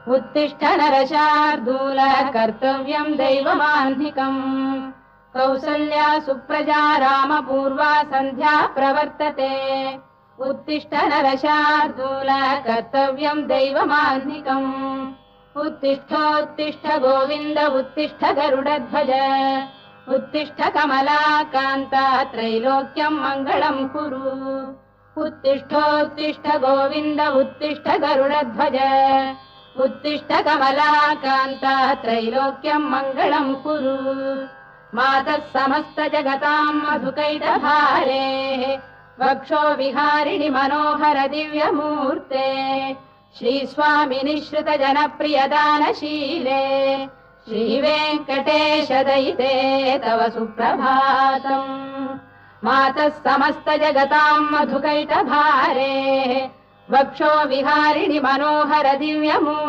उत्तिष्ठ नरशार्दूल कर्तव्यम् दैवमाह्निकम् कौसल्या सुप्रजा रामपूर्वा सन्ध्या प्रवर्तते उत्तिष्ठ नरशार्दूल कर्तव्यम् दैवमाह्निकम् उत्तिष्ठोत्तिष्ठ गोविन्द उत्तिष्ठ गरुडध्वज उत्तिष्ठ कमलाकान्ता त्रैलोक्यम् मङ्गलम् कुरु उत्तिष्ठोत्तिष्ठ गोविन्द उत्तिष्ठ गरुडध्वज उत्तिष्ठ कमलाकान्ता त्रैलोक्यम् मङ्गलम् कुरु मातः समस्त जगताम् मधुकैटभारे वक्षो विहारिणि मनोहर दिव्यमूर्ते श्रीस्वामिनि श्रुत जनप्रियदानशीले श्रीवेङ्कटेश दयिते तव सुप्रभातम् मातः समस्त जगताम् मधुकैटभारे वक्षो विहारिणि मनोहर दिव्यमूर्ते